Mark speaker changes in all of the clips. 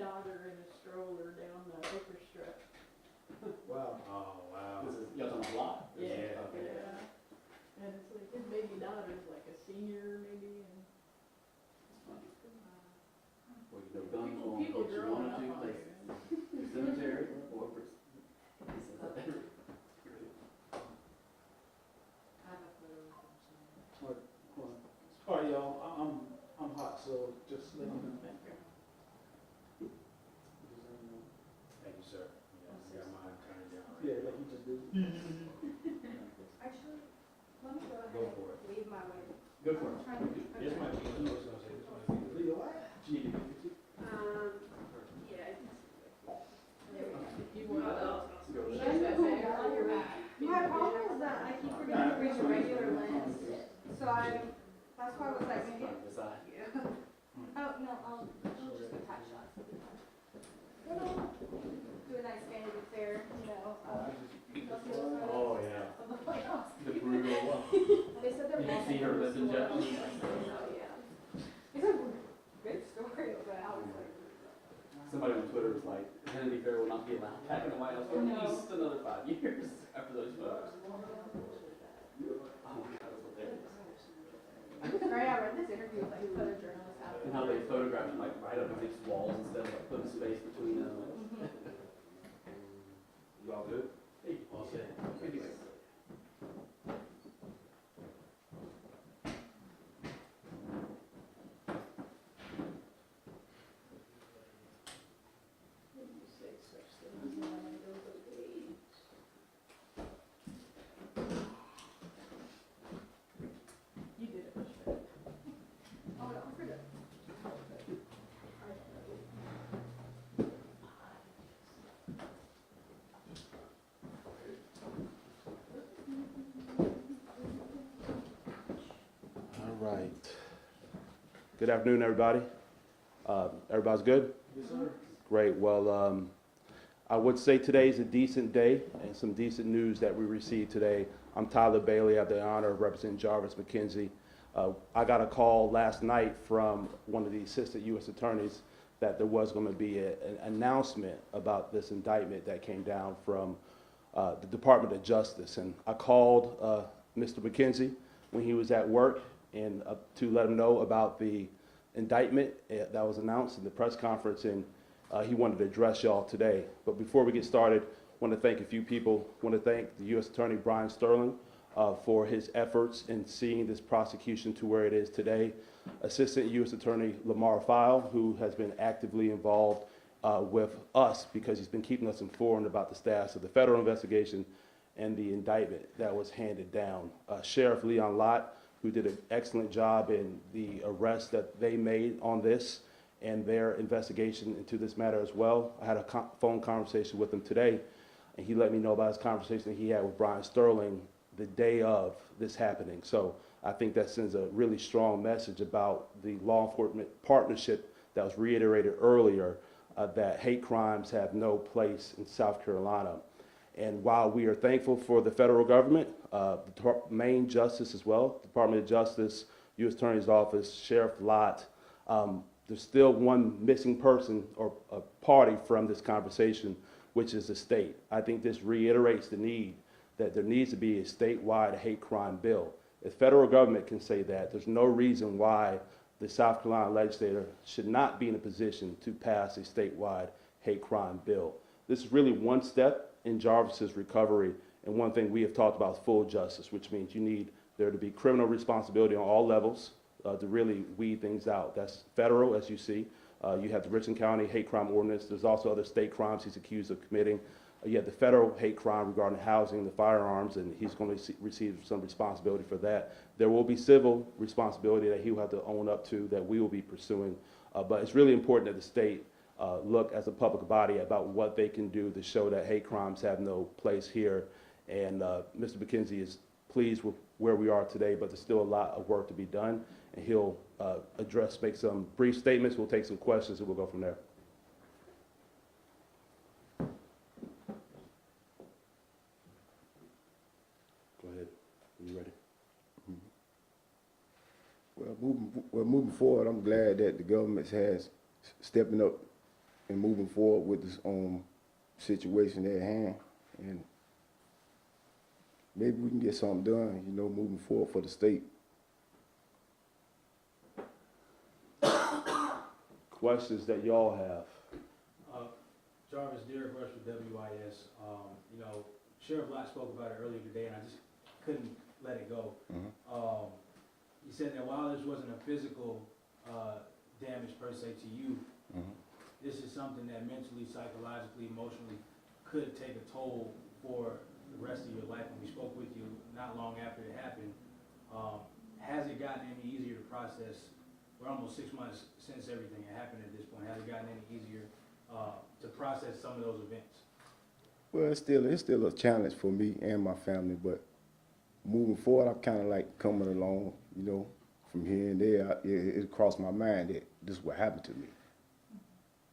Speaker 1: daughter in a stroller down the Hooker Strut.
Speaker 2: Wow.
Speaker 3: Oh, wow.
Speaker 4: This is, y'all talking a lot?
Speaker 1: Yeah,
Speaker 4: Okay.
Speaker 1: yeah. And it's like his baby daughter's like a senior maybe, and
Speaker 4: Well, you know, guns on
Speaker 1: people
Speaker 4: what you
Speaker 1: growing
Speaker 4: want
Speaker 1: up
Speaker 4: to,
Speaker 1: on
Speaker 4: like
Speaker 1: it.
Speaker 4: cemetery, or for,
Speaker 2: All right, y'all. I'm hot, so just let me know.
Speaker 3: Thank you, sir. Yeah, I got mine turned down.
Speaker 2: Yeah, like you just did.
Speaker 5: Actually, let me go ahead
Speaker 3: Go for it.
Speaker 5: and leave my way.
Speaker 4: go for it.
Speaker 3: This might be, I was gonna say, this might be.
Speaker 2: Leo, what?
Speaker 4: Do you need to get
Speaker 5: Yeah.
Speaker 1: There we go. If you want to.
Speaker 4: go
Speaker 5: Yeah,
Speaker 4: there?
Speaker 5: no, my problem is that I keep forgetting to read the regular list, so that's why I was like, maybe.
Speaker 4: Decide.
Speaker 5: Oh, no, I'll just go tie shots. Do a nice vanity fair, you know.
Speaker 4: Oh, yeah.
Speaker 5: Of the playoffs.
Speaker 4: The brutal.
Speaker 5: They said they're.
Speaker 4: Did you see her lip injection?
Speaker 5: Oh, yeah. It's a good story, but I was like.
Speaker 4: Somebody on Twitter was like, Vanity Fair will not be allowed back in the White House for at least another 5 years after those photos. Oh my God, that's hilarious.
Speaker 5: Right, I read this interview with like photojournalists out
Speaker 4: And how they photographed him like right up against walls instead of like putting space between them.
Speaker 3: You all good?
Speaker 4: Hey, all set. Thank you.
Speaker 1: You did it much better.
Speaker 5: Oh, no, for the.
Speaker 6: All right. Good afternoon, everybody. Everybody's good?
Speaker 2: Yes, sir.
Speaker 6: Great. Well, I would say today's a decent day and some decent news that we received today. I'm Tyler Bailey. I have the honor of representing Jarvis McKenzie. I got a call last night from one of the assistant U.S. attorneys that there was going to be an announcement about this indictment that came down from the Department of Justice. And I called Mr. McKenzie when he was at work and to let him know about the indictment that was announced in the press conference, and he wanted to address y'all today. But before we get started, I want to thank a few people. I want to thank the U.S. Attorney Brian Sterling for his efforts in seeing this prosecution to where it is today. Assistant U.S. Attorney Lamar File, who has been actively involved with us because he's been keeping us informed about the status of the federal investigation and the indictment that was handed down. Sheriff Leon Lott, who did an excellent job in the arrest that they made on this and their investigation into this matter as well. I had a phone conversation with him today, and he let me know about his conversation that he had with Brian Sterling the day of this happening. So I think that sends a really strong message about the law enforcement partnership that was reiterated earlier, that hate crimes have no place in South Carolina. And while we are thankful for the federal government, the main justice as well, Department of Justice, U.S. Attorney's Office, Sheriff Lott, there's still one missing person or a party from this conversation, which is the state. I think this reiterates the need that there needs to be a statewide hate crime bill. If federal government can say that, there's no reason why the South Carolina legislature should not be in a position to pass a statewide hate crime bill. This is really one step in Jarvis's recovery, and one thing we have talked about is full justice, which means you need there to be criminal responsibility on all levels to really weed things out. That's federal, as you see. You have the Richland County hate crime ordinance. There's also other state crimes he's accused of committing. You have the federal hate crime regarding housing, the firearms, and he's going to receive some responsibility for that. There will be civil responsibility that he will have to own up to that we will be pursuing. But it's really important that the state look as a public body about what they can do to show that hate crimes have no place here. And Mr. McKenzie is pleased with where we are today, but there's still a lot of work to be done. And he'll make some brief statements. We'll take some questions, and we'll go from there. Go ahead. Are you ready?
Speaker 7: Well, moving forward, I'm glad that the government has stepping up and moving forward with this situation at hand, and maybe we can get something done, you know, moving forward for the state.
Speaker 6: Questions that y'all have?
Speaker 3: Jarvis, Derek Rush with WIS. You know, Sheriff Lott spoke about it earlier today, and I just couldn't let it go. He said that while this wasn't a physical damage per se to you, this is something that mentally, psychologically, emotionally could take a toll for the rest of your life. When we spoke with you not long after it happened, has it gotten any easier to process? We're almost 6 months since everything had happened at this point. Has it gotten any easier to process some of those events?
Speaker 7: Well, it's still a challenge for me and my family, but moving forward, I'm kind of like coming along, you know, from here and there. It crossed my mind that this is what happened to me.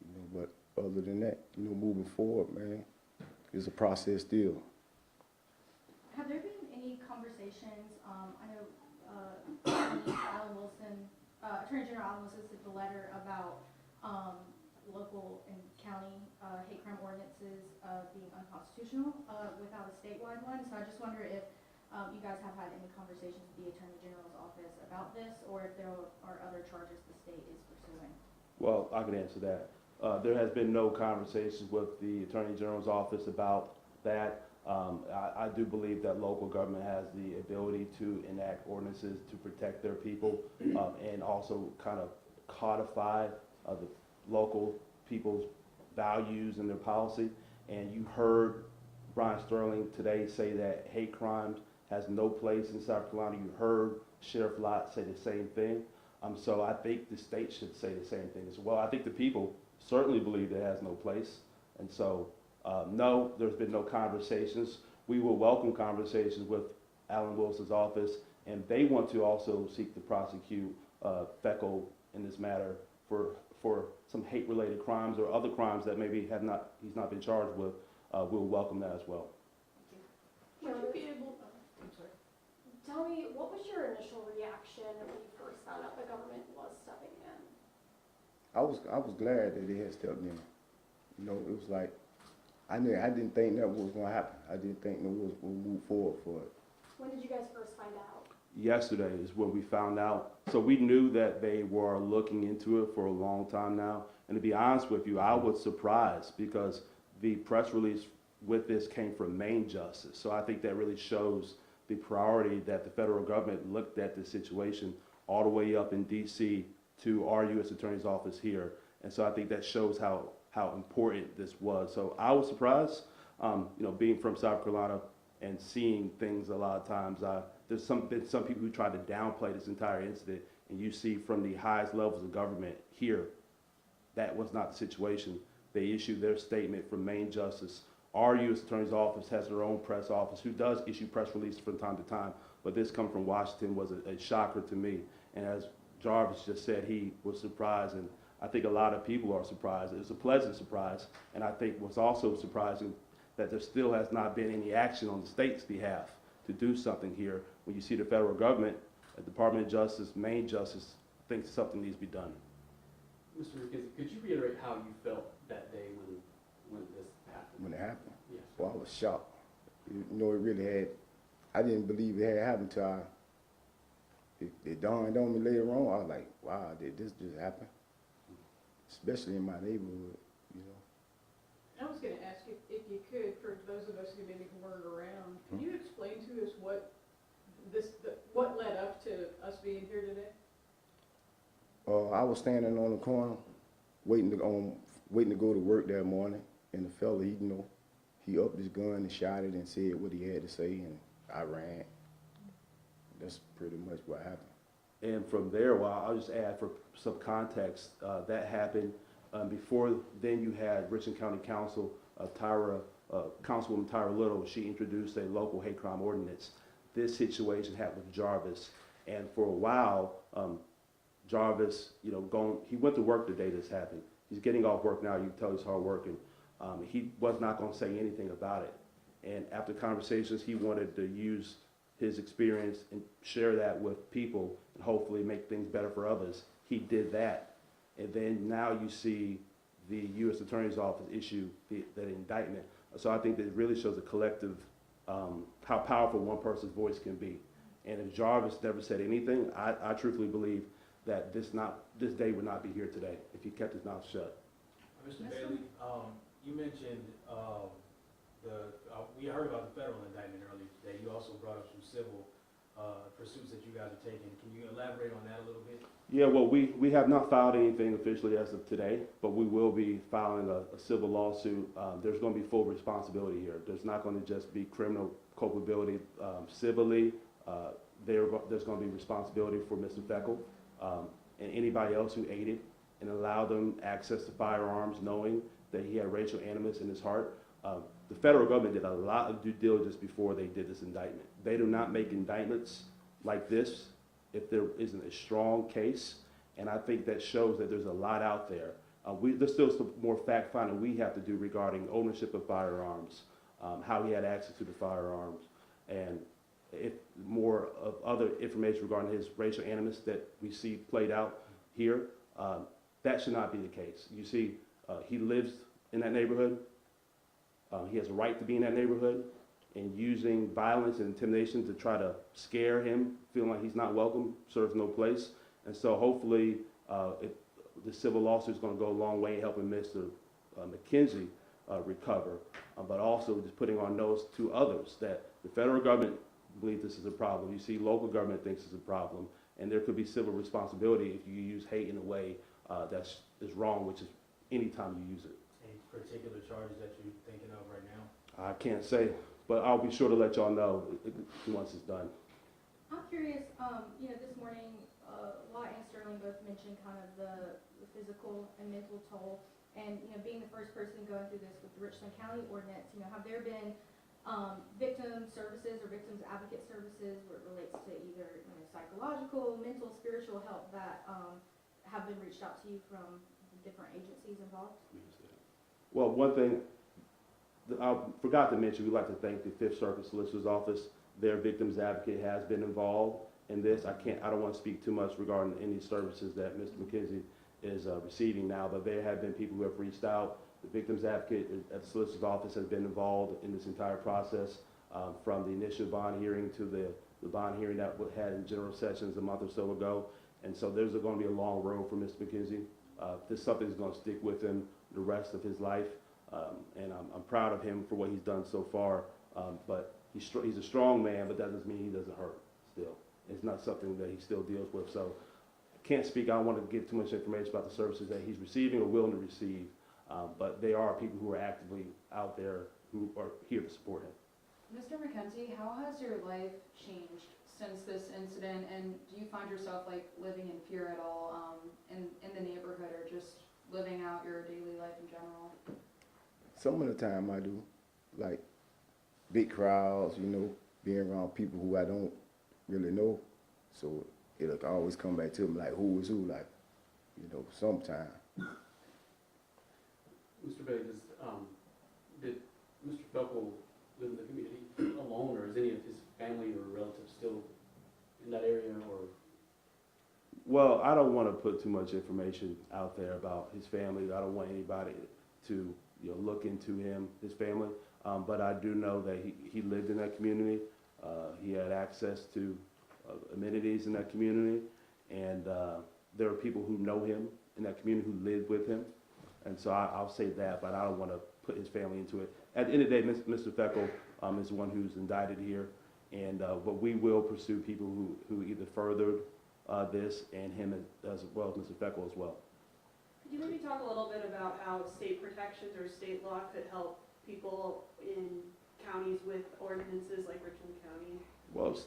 Speaker 7: You know, but other than that, you know, moving forward, man, it's a process still.
Speaker 5: Have there been any conversations, I know Alan Wilson, Attorney General Alan Wilson sent the letter about local and county hate crime ordinances being unconstitutional without a statewide one. So I just wonder if you guys have had any conversations with the Attorney General's office about this, or if there are other charges the state is pursuing.
Speaker 6: Well, I can answer that. There has been no conversations with the Attorney General's office about that. I do believe that local government has the ability to enact ordinances to protect their people and also kind of codify the local people's values and their policy. And you heard Brian Sterling today say that hate crimes has no place in South Carolina. You heard Sheriff Lott say the same thing. So I think the state should say the same thing as well. I think the people certainly believe it has no place. And so, no, there's been no conversations. We will welcome conversations with Alan Wilson's office, and they want to also seek to prosecute Feckle in this matter for some hate-related crimes or other crimes that maybe he's not been charged with. We'll welcome that as well.
Speaker 1: Would you be able, I'm sorry.
Speaker 8: Tell me, what was your initial reaction when you first found out the government was stepping in?
Speaker 7: I was glad that they had stepped in. You know, it was like, I didn't think that was going to happen. I didn't think that was going to move forward for it.
Speaker 8: When did you guys first find out?
Speaker 6: Yesterday is when we found out. So we knew that they were looking into it for a long time now. And to be honest with you, I was surprised because the press release with this came from Maine Justice. So I think that really shows the priority that the federal government looked at the situation all the way up in D.C. to our U.S. Attorney's Office here. And so I think that shows how important this was. So I was surprised, you know, being from South Carolina and seeing things a lot of times. There's been some people who tried to downplay this entire incident, and you see from the highest levels of government here, that was not the situation. They issued their statement from Maine Justice. Our U.S. Attorney's Office has their own press office who does issue press releases from time to time, but this come from Washington was a shocker to me. And as Jarvis just said, he was surprised, and I think a lot of people are surprised. It was a pleasant surprise, and I think what's also surprising that there still has not been any action on the state's behalf to do something here when you see the federal government, the Department of Justice, Maine Justice, thinks something needs to be done.
Speaker 4: Mr. McKenzie, could you reiterate how you felt that day when this happened?
Speaker 7: When it happened,
Speaker 4: Yes.
Speaker 7: well, I was shocked. You know, it really had, I didn't believe it had happened till it dawned on me later on. I was like, wow, did this just happen? Especially in my neighborhood, you know.
Speaker 1: I was gonna ask if you could, for those of us who maybe weren't around, can you explain to us what led up to us being here today?
Speaker 7: I was standing on the corner, waiting to go to work that morning, and the fella, he upped his gun and shot it and said what he had to say, and I ran. That's pretty much what happened.
Speaker 6: And from there, well, I'll just add for some context, that happened. Before then, you had Richland County Council, Councilwoman Tyra Little. She introduced a local hate crime ordinance. This situation happened with Jarvis, and for a while, Jarvis, he went to work the day this happened. He's getting off work now. You can tell he's hard working. He was not going to say anything about it. And after conversations, he wanted to use his experience and share that with people and hopefully make things better for others. He did that. And then now you see the U.S. Attorney's Office issue that indictment. So I think that it really shows a collective, how powerful one person's voice can be. And if Jarvis never said anything, I truthfully believe that this day would not be here today if he kept his mouth shut.
Speaker 3: Mr. Bailey, you mentioned we heard about the federal indictment earlier today. You also brought up some civil pursuits that you guys are taking. Can you elaborate on that a little bit?
Speaker 6: Yeah, well, we have not filed anything officially as of today, but we will be filing a civil lawsuit. There's going to be full responsibility here. There's not going to just be criminal culpability civilly. There's going to be responsibility for Mr. Feckel and anybody else who aided and allowed them access to firearms knowing that he had racial animus in his heart. The federal government did a lot of due diligence before they did this indictment. They do not make indictments like this if there isn't a strong case, and I think that shows that there's a lot out there. There's still some more fact-finding we have to do regarding ownership of firearms, how he had access to the firearms, and if more of other information regarding his racial animus that we see played out here. That should not be the case. You see, he lives in that neighborhood. He has a right to be in that neighborhood, and using violence and intimidation to try to scare him, feeling like he's not welcome, serves no place. And so hopefully the civil lawsuit is going to go a long way in helping Mr. McKenzie recover, but also just putting on notice to others that the federal government believes this is a problem. You see local government thinks it's a problem, and there could be civil responsibility if you use hate in a way that is wrong, which is any time you use it.
Speaker 3: Any particular charges that you're thinking of right now?
Speaker 6: I can't say, but I'll be sure to let y'all know once it's done.
Speaker 5: I'm curious, this morning, Watt and Sterling both mentioned kind of the physical and mental toll. And, being the first person going through this with the Richland County ordinance, have there been victim services or victims advocate services where it relates to either psychological, mental, spiritual help that have been reached out to you from the different agencies involved?
Speaker 6: Well, one thing I forgot to mention, we'd like to thank the Fifth Circuit Solicitor's Office. Their victims advocate has been involved in this. I don't want to speak too much regarding any services that Mr. McKenzie is receiving now, but there have been people who have reached out. The victims advocate at the Solicitor's Office has been involved in this entire process, from the initial bond hearing to the bond hearing that we had in General Sessions a month or so ago. And so there's going to be a long road for Mr. McKenzie. This is something that's going to stick with him the rest of his life. And I'm proud of him for what he's done so far. But he's a strong man, but that doesn't mean he doesn't hurt still. It's not something that he still deals with. So I can't speak. I don't want to give too much information about the services that he's receiving or willing to receive. But there are people who are actively out there who are here to support him.
Speaker 9: Mr. McKenzie, how has your life changed since this incident, and do you find yourself living in fear at all in the neighborhood, or just living out your daily life in general?
Speaker 7: Some of the time I do, like big crowds, being around people who I don't really know. So it'll always come back to me like who is who, sometime.
Speaker 4: Mr. Bailey, did Mr. Feckel live in the community alone, or is any of his family or relatives still in that area, or?
Speaker 6: Well, I don't want to put too much information out there about his family. I don't want anybody to look into his family. But I do know that he lived in that community. He had access to amenities in that community, and there are people who know him in that community who lived with him. And so I'll say that, but I don't want to put his family into it. At the end of the day, Mr. Feckel is the one who's indicted here, and but we will pursue people who either furthered this and him as well as Mr. Feckel as well.
Speaker 10: Could you maybe talk a little bit about how state protections or state law could help people in counties with ordinances like Richland County?
Speaker 6: Well,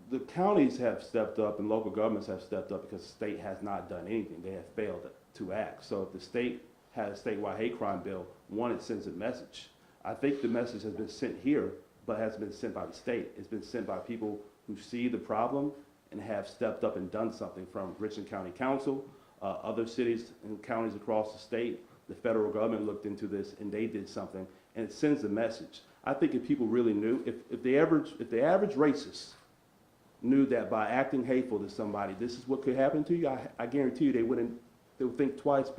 Speaker 6: the counties have stepped up and local governments have stepped up because the state has not done anything. They have failed to act. So if the state had a statewide hate crime bill, one, it sends a message. I think the message has been sent here, but hasn't been sent by the state. It's been sent by people who see the problem and have stepped up and done something, from Richland County Council, other cities and counties across the state. The federal government looked into this and they did something, and it sends a message. I think if people really knew, if the average racist knew that by acting hateful to somebody, this is what could happen to you, I guarantee you they would think twice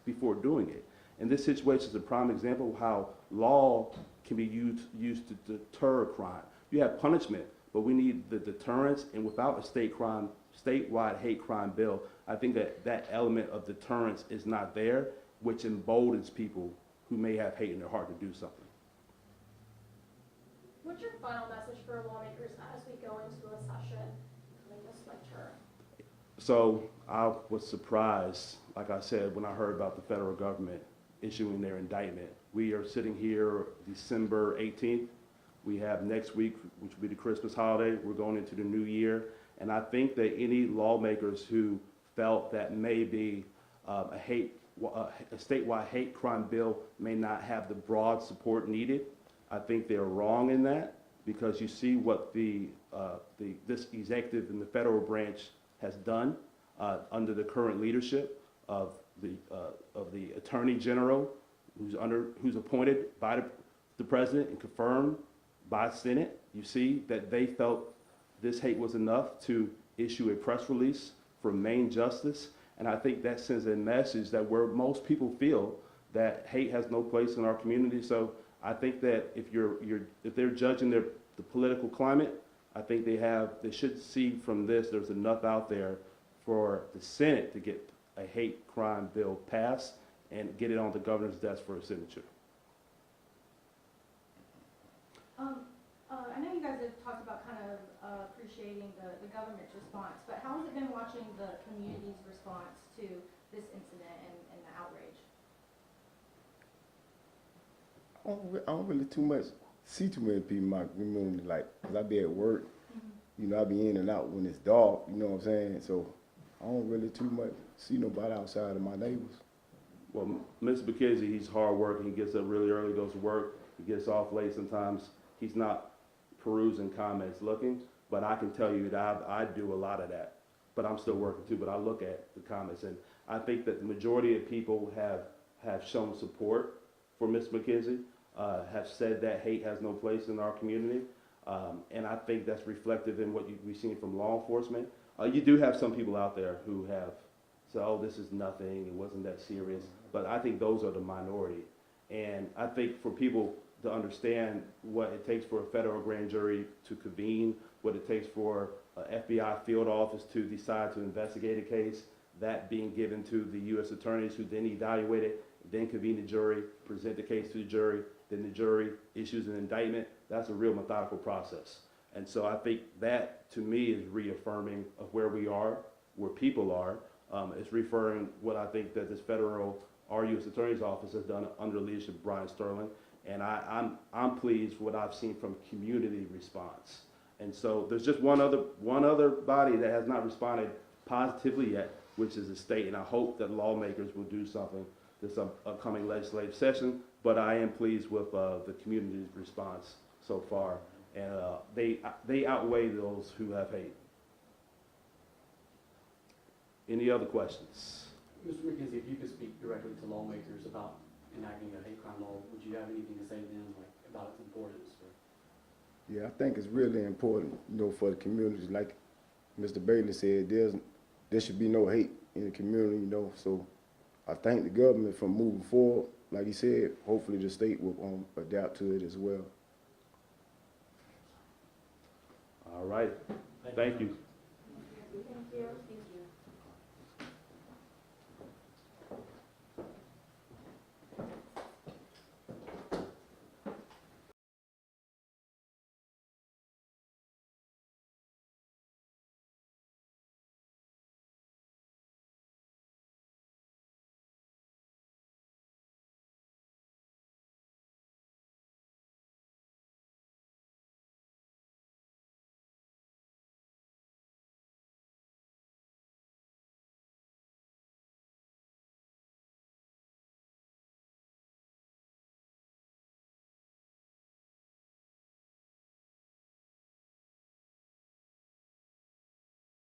Speaker 6: before doing it. And this situation is a prime example of how law can be used to deter crime. You have punishment, but we need the deterrence, and without a statewide hate crime bill, I think that element of deterrence is not there, which emboldens people who may have hate in their heart to do something.
Speaker 8: What's your final message for lawmakers as we go into a session coming this winter?
Speaker 6: So I was surprised, like I said, when I heard about the federal government issuing their indictment. We are sitting here December 18th. We have next week, which will be the Christmas holiday. We're going into the new year. And I think that any lawmakers who felt that maybe a statewide hate crime bill may not have the broad support needed, I think they're wrong in that, because you see what this executive in the federal branch has done under the current leadership of the Attorney General, who's appointed by the President and confirmed by Senate. You see that they felt this hate was enough to issue a press release for Main Justice, and I think that sends a message that where most people feel that hate has no place in our community. So I think that if they're judging the political climate, I think they should see from this there's enough out there for the Senate to get a hate crime bill passed and get it on the governor's desk for a signature.
Speaker 5: I know you guys have talked about kind of appreciating the government's response, but how has it been watching the community's response to this incident and the outrage?
Speaker 7: I don't really see too many people in my community, like, cause I be at work, you know, I be in and out when it's dark, you know what I'm saying? So I don't really too much see nobody outside of my neighbors.
Speaker 6: Well, Mr. McKenzie, he's hard working. He gets up really early, goes to work. He gets off late sometimes. He's not perusing comments looking, but I can tell you that I do a lot of that. But I'm still working too, but I look at the comments, and I think that the majority of people have shown support for Mr. McKenzie, have said that hate has no place in our community, and I think that's reflective in what we've seen from law enforcement. You do have some people out there who have said, oh, this is nothing, it wasn't that serious, but I think those are the minority. And I think for people to understand what it takes for a federal grand jury to convene, what it takes for an FBI field office to decide to investigate a case, that being given to the U.S. attorneys who then evaluate it, then convene the jury, present the case to the jury, then the jury issues an indictment. That's a real methodical process. And so I think that, to me, is reaffirming of where we are, where people are. It's referring what I think that this our U.S. Attorney's Office has done under the leadership of Brian Sterling. And I'm pleased with what I've seen from community response. And so there's just one other body that has not responded positively yet, which is the state. And I hope that lawmakers will do something this upcoming legislative session. But I am pleased with the community response so far, and they outweigh those who have hate. Any other questions?
Speaker 4: Mr. McKenzie, if you could speak directly to lawmakers about enacting a hate crime law, would you have anything to say to them, like, about its importance?
Speaker 7: Yeah, I think it's really important, you know, for the communities. Like Mr. Bailey said, there should be no hate in the community, you know. So I thank the government for moving forward. Like he said, hopefully the state will adapt to it as well.
Speaker 6: All right. Thank you.
Speaker 8: Thank you.